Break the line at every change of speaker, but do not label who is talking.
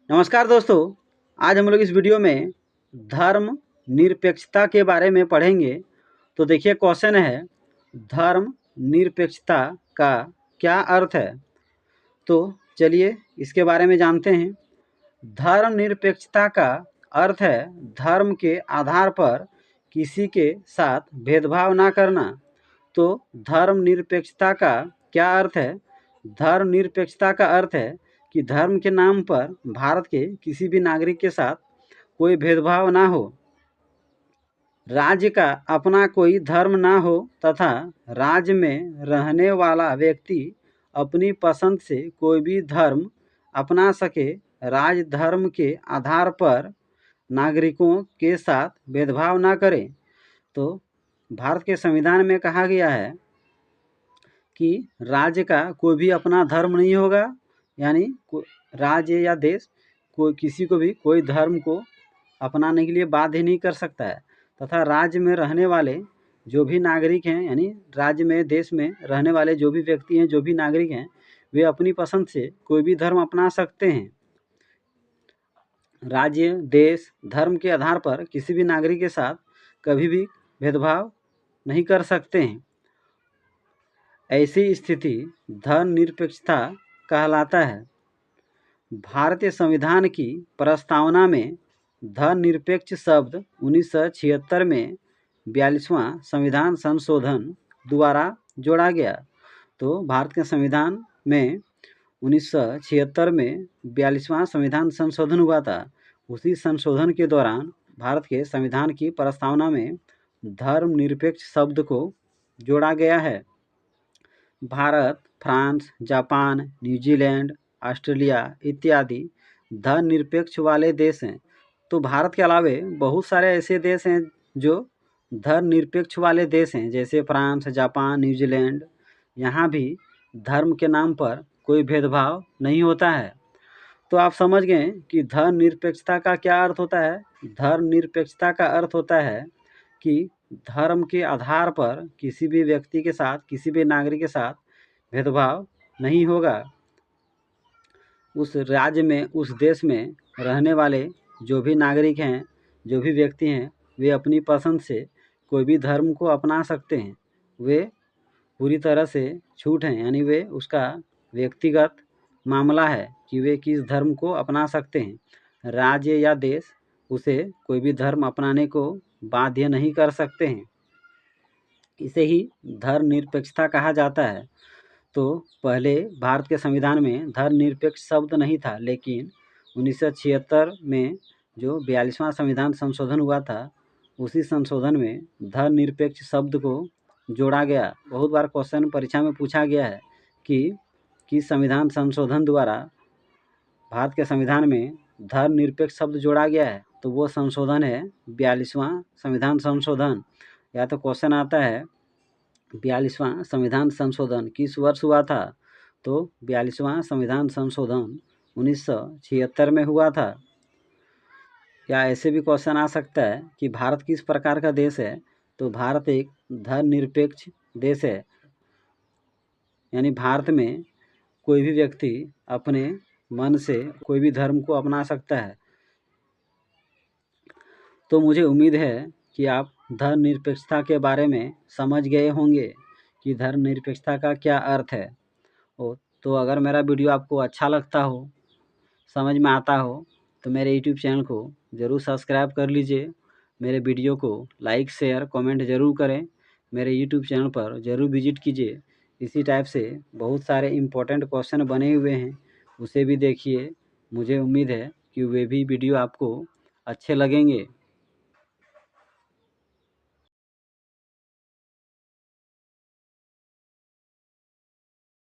नमस्कार दोस्तों, आज हम लोग इस वीडियो में धर्म निरपेक्षता के बारे में पढ़ेंगे। तो देखिए क्वेश्चन है, धर्म निरपेक्षता का क्या अर्थ है। तो चलिए इसके बारे में जानते हैं। धर्म निरपेक्षता का अर्थ है धर्म के आधार पर किसी के साथ भेदभाव ना करना। तो धर्म निरपेक्षता का क्या अर्थ है? धर्म निरपेक्षता का अर्थ है कि धर्म के नाम पर भारत के किसी भी नागरिक के साथ कोई भेदभाव ना हो, राज्य का अपना कोई धर्म ना हो तथा राज्य में रहने वाला व्यक्ति अपनी पसंद से कोई भी धर्म अपना सके। राज्य धर्म के आधार पर नागरिकों के साथ भेदभाव ना करे। तो भारत के संविधान में कहा गया है कि राज्य का कोई भी अपना धर्म नहीं होगा, यानी राज्य या देश कोई किसी को भी कोई धर्म को अपनाने के लिए बाध्य नहीं कर सकता है। तथा राज्य में रहने वाले जो भी नागरिक हैं, यानी राज्य में देश में रहने वाले जो भी व्यक्ति हैं, जो भी नागरिक हैं, वे अपनी पसंद से कोई भी धर्म अपना सकते हैं। राज्य देश धर्म के आधार पर किसी भी नागरिक के साथ कभी भी भेदभाव नहीं कर सकते हैं। ऐसी स्थिति धर्मनिरपेक्षता कहलाता है। भारतीय संविधान की प्रस्तावना में धर्मनिरपेक्ष शब्द 1976 में 42वां संविधान संशोधन द्वारा जोड़ा गया। तो भारत के संविधान में 1976 में 42वां संविधान संशोधन हुआ था। उसी संशोधन के दौरान भारत के संविधान की प्रस्तावना में धर्मनिरपेक्ष शब्द को जोड़ा गया है। Bharat, France, Japan, New Zealand, Australia इत्यादि धर्मनिरपेक्ष वाले देश हैं। तो भारत के अलावे बहुत सारे ऐसे देश हैं जो धर्मनिरपेक्ष वाले देश हैं, जैसे फ्रांस, जापान, न्यूजीलैंड। यहाँ भी धर्म के नाम पर कोई भेदभाव नहीं होता है। तो आप समझ गए कि धर्मनिरपेक्षता का क्या अर्थ होता है। धर्मनिरपेक्षता का अर्थ होता है कि धर्म के आधार पर किसी भी व्यक्ति के साथ, किसी भी नागरिक के साथ भेदभाव नहीं होगा। उस राज्य में, उस देश में रहने वाले जो भी नागरिक हैं, जो भी व्यक्ति हैं, वे अपनी पसंद से कोई भी धर्म को अपना सकते हैं। वे पूरी तरह से छूट हैं, यानी वे उसका व्यक्तिगत मामला है कि वे किस धर्म को अपना सकते हैं। राज्य या देश उसे कोई भी धर्म अपनाने को बाध्य नहीं कर सकते हैं। इसे ही धर्मनिरपेक्षता कहा जाता है। तो पहले भारत के संविधान में धर्मनिरपेक्ष शब्द नहीं था, लेकिन 1976 में जो 42वां संविधान संशोधन हुआ था, उसी संशोधन में धर्मनिरपेक्ष शब्द को जोड़ा गया। बहुत बार क्वेश्चन परीक्षा में पूछा गया है कि किस संविधान संशोधन द्वारा भारत के संविधान में धर्मनिरपेक्ष शब्द जोड़ा गया है। तो वो संशोधन है 42वां संविधान संशोधन। या तो क्वेश्चन आता है 42वां संविधान संशोधन किस वर्ष हुआ था। तो 42वां संविधान संशोधन 1976 में हुआ था। या ऐसे भी क्वेश्चन आ सकता है कि भारत किस प्रकार का देश है। तो भारत एक धर्मनिरपेक्ष देश है, यानी भारत में कोई भी व्यक्ति अपने मन से कोई भी धर्म को अपना सकता है। तो मुझे उम्मीद है कि आप धर्मनिरपेक्षता के बारे में समझ गए होंगे कि धर्मनिरपेक्षता का क्या अर्थ है। तो अगर मेरा वीडियो आपको अच्छा लगता हो, समझ में आता हो, तो मेरे यूट्यूब चैनल को ज़रूर सब्सक्राइब कर लीजिए। मेरे वीडियो को लाइक, शेयर, कमेंट ज़रूर करें। मेरे यूट्यूब चैनल पर ज़रूर विजिट कीजिए। इसी टाइप से बहुत सारे इम्पोर्टेंट क्वेश्चन बने हुए हैं, उसे भी देखिए। मुझे उम्मीद है कि वे भी वीडियो आपको अच्छे लगेंगे।